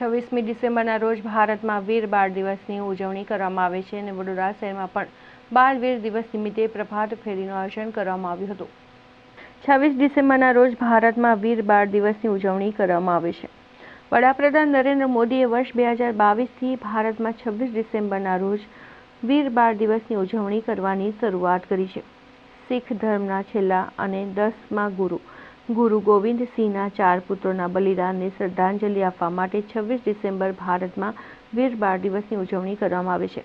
26મી ડિસેમ્બરના રોજ ભારતમાં વીર બાળ દિવસની ઉજવણી કરવામાં આવે છે અને વડોદરા શહેરમાં પણ બાળવીર દિવસ નિમિત્તે પ્રભાત ફેરીનું આયોજન કરવામાં આવ્યું હતું। 26 ડિસેમ્બરના રોજ ભારતમાં વીર બાળ દિવસની ઉજવણી કરવામાં આવે છે। વડાપ્રધાન નરેન્દ્ર મોદીએ વર્ષ 2022થી ભારતમાં 26 ડિસેમ્બરના રોજ વીર બાળ દિવસની ઉજવણી કરવાની શરૂઆત કરી છે। શીખ ધર્મના છેલ્લા અને 10મા ગુરુ ગોવિંદ સિંહના 4 પુત્રોના બલિદાનને શ્રદ્ધાંજલિ આપવા માટે 26 ડિસેમ્બર ભારતમાં વીર બાળ દિવસની ઉજવણી કરવામાં આવે છે।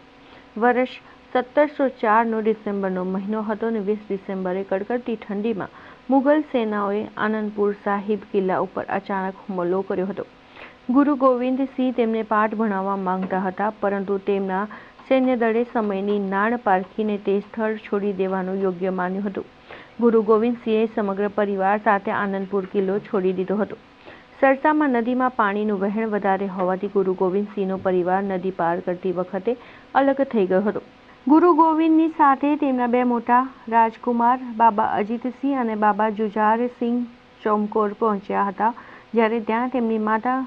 વર્ષ 1704નો ડિસેમ્બરનો મહિનો હતો અને 20 ડિસેમ્બરે કડકડતી ઠંડીમાં મુગલ સેનાઓએ આનંદપુર સાહિબ કિલ્લા ઉપર અચાનક હુમલો કર્યો હતો। ગુરુ ગોવિંદ સિંહ તેમને પાઠ ભણાવવા માંગતા હતા, પરંતુ તેમના સૈન્યદળે સમયની નાણ પારખીને તે સ્થળ છોડી દેવાનું યોગ્ય માન્યું હતું। ગુરુ ગોવિંદ સિંહે સમગ્ર પરિવાર સાથે આનંદપુર કિલ્લો છોડી દીધો હતો। સરસામાં નદીમાં પાણીનું વહેણ વધારે હોવાથી ગુરુ ગોવિંદ સિંહનો પરિવાર નદી પાર કરતી વખતે અલગ થઈ ગયો હતો। ગુરુ ગોવિંદની સાથે તેમના 2 મોટા રાજકુમાર બાબા અજીતસિંહ અને બાબા જુઝારસિંહ ચૌમકોર પહોંચ્યા હતા, જ્યારે ત્યાં તેમની માતા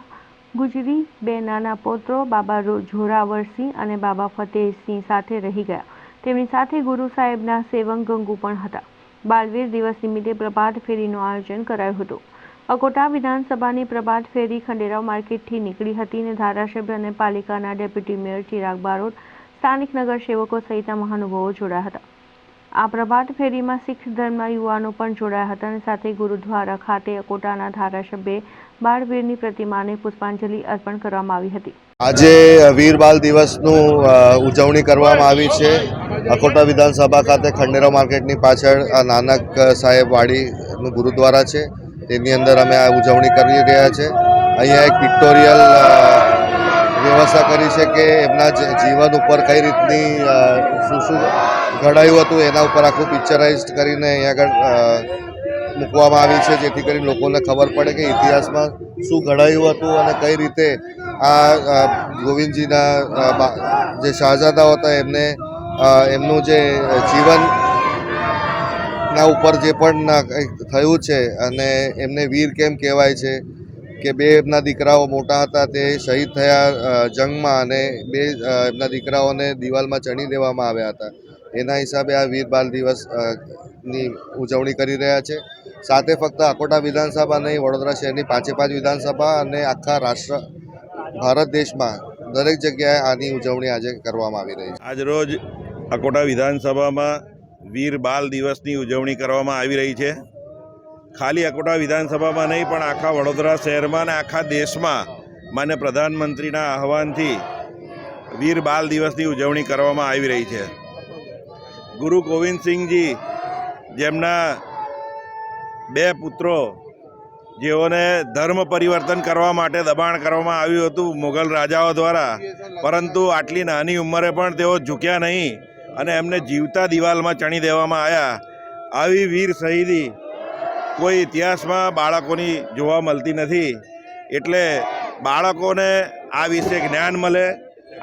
ગુજરી, 2 નાના પૌત્રો બાબા જોરાવરસિંહ અને બાબા ફતેહસિંહ સાથે રહી ગયા। તેમની સાથે ગુરુ સાહેબના સેવક ગંગુ પણ હતા। બાળવીર દિવસ નિમિત્તે પ્રભાત ફેરીનું આયોજન કરાયું હતું। અકોટા વિધાનસભાની પ્રભાત ફેરી ખંડેરાવ માર્કેટથી નીકળી હતી અને ધારાસભ્ય અને પાલિકાના ડેપ્યુટી મેયર ચિરાગ બારોટ, સ્થાનિક નગરસેવકો સહિતના મહાનુભાવો જોડાયા હતા। આ પ્રભાત ફેરીમાં શીખ ધર્મના યુવાનો પણ જોડાયા હતા અને સાથે ગુરુદ્વારા ખાતે અકોટાના ધારાસભ્યે બાળવીરની પ્રતિમાને પુષ્પાંજલિ અર્પણ કરવામાં આવી હતી। આજે વીર બાળ દિવસનું ઉજવણી કરવામાં આવી છે। અકોટા વિધાનસભા ખાતે ખંડેરાવ માર્કેટની પાછળ નાનક સાહેબ વાડીનું ગુરુદ્વારા છે, તેની અંદર અમે આ ઉજવણી કરી રહ્યા છે। અહીંયા એક પિક્ટોરિયલ વ્યવસ્થા કરી છે કે એમના જીવન ઉપર કઈ રીતની શું ઘડાયું હતું એના ઉપર આખું પિક્ચરાઇઝ કરીને અહીંયા આગળ મૂકવામાં આવી છે, જેથી કરીને લોકોને ખબર પડે કે ઇતિહાસમાં શું ઘડાયું હતું અને કઈ રીતે આ ગોવિંદજીના જે શાહજાદાઓ હતા એમને એમનું જે જીવનના ઉપર જે પણ થયું છે અને એમને વીર કેમ કહેવાય છે કે 2 એમના દીકરાઓ મોટા હતા તે શહીદ થયા જંગમાં અને 2 એમના દીકરાઓને દિવાલમાં ચણી દેવામાં આવ્યા હતા। એના હિસાબે આ વીર બાળ દિવસની ઉજવણી કરી રહ્યા છે। સાથે ફક્ત અકોટા વિધાનસભા નહીં, વડોદરા શહેરની 5 વિધાનસભા અને આખા રાષ્ટ્ર ભારત દેશમાં દરેક જગ્યાએ આની ઉજવણી આજે કરવામાં આવી રહી છે। આજરોજ અકોટા વિધાનસભામાં વીર બાળ દિવસની ઉજવણી કરવામાં આવી રહી છે। ખાલી અકોટા વિધાનસભામાં નહીં પણ આખા વડોદરા શહેરમાં અને આખા દેશમાં માન્ય પ્રધાનમંત્રીના આહવાનથી વીર બાળ દિવસની ઉજવણી કરવામાં આવી રહી છે। ગુરુ ગોવિંદસિંહજી, જેમના 2 પુત્રો જેઓને ધર્મ પરિવર્તન કરવા માટે દબાણ કરવામાં આવ્યું હતું મુગલ રાજાઓ દ્વારા, પરંતુ આટલી નાની ઉંમરે પણ તેઓ ઝૂક્યા નહીં અને એમને જીવતા દિવાલમાં ચણી દેવામાં આવ્યા। આવી વીર શહીદી કોઈ ઇતિહાસમાં બાળકોની જોવા મળતી નથી, એટલે બાળકોને આ વિશે જ્ઞાન મળે,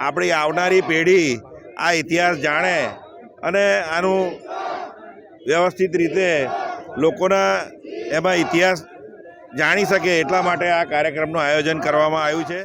આપણી આવનારી પેઢી આ ઇતિહાસ જાણે અને આનું વ્યવસ્થિત રીતે લોકોના એમાં ઇતિહાસ જાણી શકે, એટલા માટે આ કાર્યક્રમનું આયોજન કરવામાં આવ્યું છે।